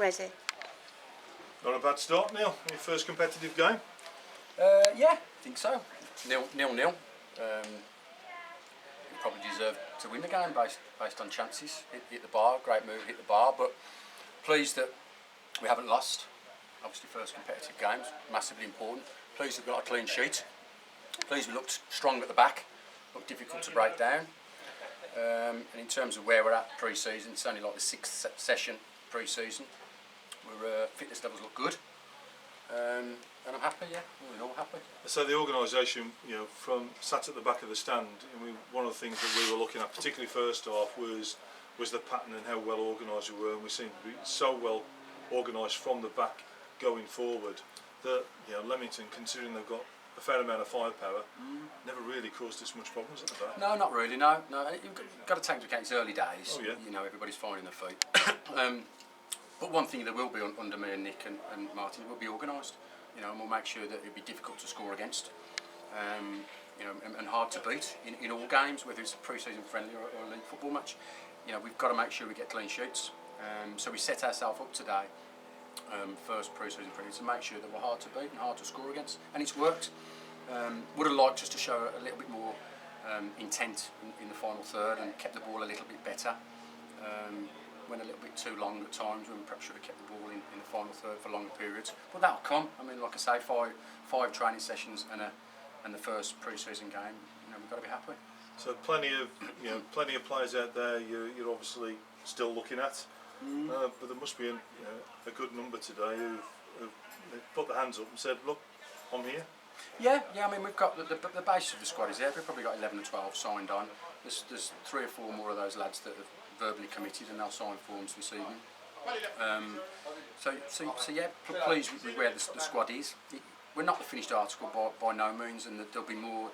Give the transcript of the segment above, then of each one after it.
ready. Not a bad start, Neil. Your first competitive game? Yeah, I think so. 0-0. We probably deserved to win the game based on chances. Hit the bar, great move, hit the bar, but pleased that we haven't lost. Obviously first competitive games, massively important. Pleased we've got a clean sheet. Pleased we looked strong at the back, looked difficult to break down. And in terms of where we're at pre-season, it's only like the 6th session pre-season. Our fitness levels look good. And I'm happy, yeah, all in all happy. So the organisation, from sat at the back of the stand, one of the things that we were looking at, particularly first half, was the pattern and how well organised we were, and we seemed to be so well organised from the back going forward that Leamington, considering they've got a fair amount of firepower, never really caused us much problems at the back. No, not really. No. You've got to take into account it's early days. Oh, yeah. Everybody's finding their feet. But one thing there will be under me and Nick and Martin, it will be organised. And we'll make sure that it'll be difficult to score against, and hard to beat in all games, whether it's a pre-season friendly or a league football match. We've got to make sure we get clean sheets. So we set ourselves up today, first pre-season friendly, to make sure that we're hard to beat and hard to score against, and it's worked. Would have liked just to show a little bit more intent in the final third and kept the ball a little bit better. Went a little bit too long at times when we perhaps should have kept the ball in the final third for longer periods. But that'll come. Like I say, five training sessions and the first pre-season game. We've got to be happy. So plenty of players out there you're obviously still looking at, but there must be a good number today who've put their hands up and said, "Look, I'm here." Yeah. We've got the base of the squad is there. We've probably got 11 or 12 signed on. There's 3 or 4 more of those lads that have verbally committed and they'll sign forms this evening. So yeah, pleased with where the squad is. We're not the finished article by no means, and there'll be more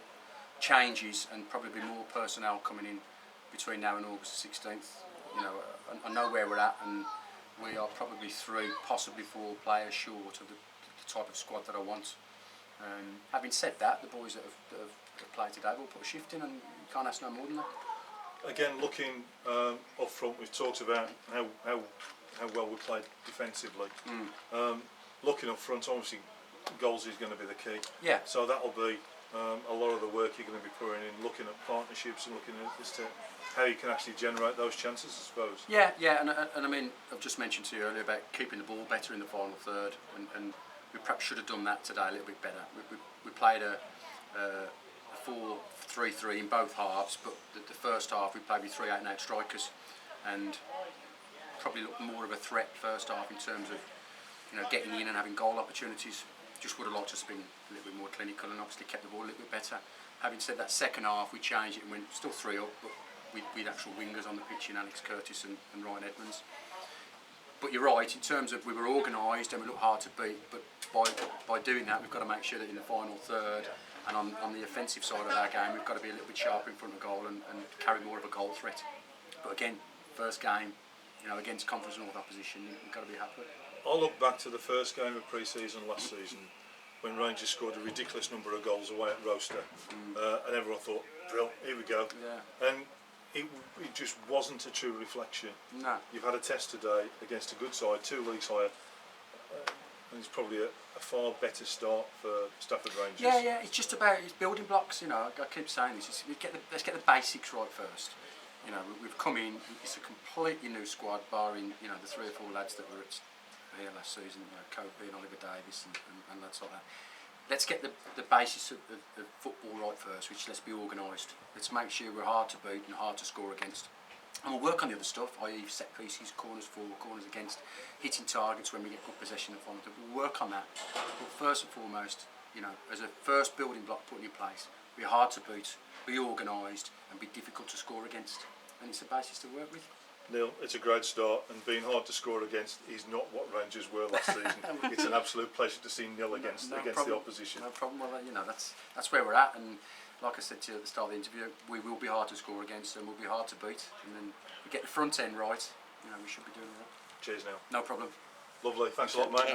changes and probably be more personnel coming in between now and August the 16th. I know where we're at, and we are probably 3, possibly 4 players short of the type of squad that I want. Having said that, the boys that have played today will put a shift in, and you can't ask no more than that. Again, looking up front, we've talked about how well we played defensively. Looking up front, obviously, goals is going to be the key. Yeah. So that'll be a lot of the work you're going to be putting in, looking at partnerships and looking at as to how you can actually generate those chances, I suppose. Yeah, and I've just mentioned to you earlier about keeping the ball better in the final third, and we perhaps should have done that today a little bit better. We played a 4-3-3 in both halves, but the first half we played with 3 out-and-out strikers, and probably looked more of a threat first half in terms of getting in and having goal opportunities. Just would have liked to have been a little bit more clinical and obviously kept the ball a little bit better. Having said that, second half we changed it and went still 3 up, but with actual wingers on the pitch in Alex Curtis and Ryan Edmonds. But you're right, in terms of we were organised and we looked hard to beat, but by doing that we've got to make sure that in the final third and on the offensive side of our game we've got to be a little bit sharper in front of goal and carry more of a goal threat. But again, first game, against Conference North opposition, you've got to be happy. I'll look back to the first game of pre-season last season when Rangers scored a ridiculous number of goals away at Roster, and everyone thought, "Drill, here we go." Yeah. And it just wasn't a true reflection. No. You've had a test today against a good side, 2 leagues higher, and it's probably a far better start for Stafford Rangers. Yeah, it's just about building blocks. I keep saying this. Let's get the basics right first. We've come in. It's a completely new squad, barring the 3 or 4 lads that were here last season, Kobe and Oliver Davis and lads like that. Let's get the basis of football right first, which let's be organised. Let's make sure we're hard to beat and hard to score against. And we'll work on the other stuff, i.e. set pieces, corners for, corners against, hitting targets when we get good possession of the front. We'll work on that. But first and foremost, as a first building block put in place, be hard to beat, be organised and be difficult to score against. And it's a basis to work with. Neil, it's a great start, and being hard to score against is not what Rangers were last season. It's an absolute pleasure to see nil against the opposition. No problem. Well, that's where we're at, and like I said to you at the start of the interview, we will be hard to score against, and we'll be hard to beat. And then we get the front end right, we should be doing that. Cheers, Neil. No problem. Lovely. Thanks a lot, mate.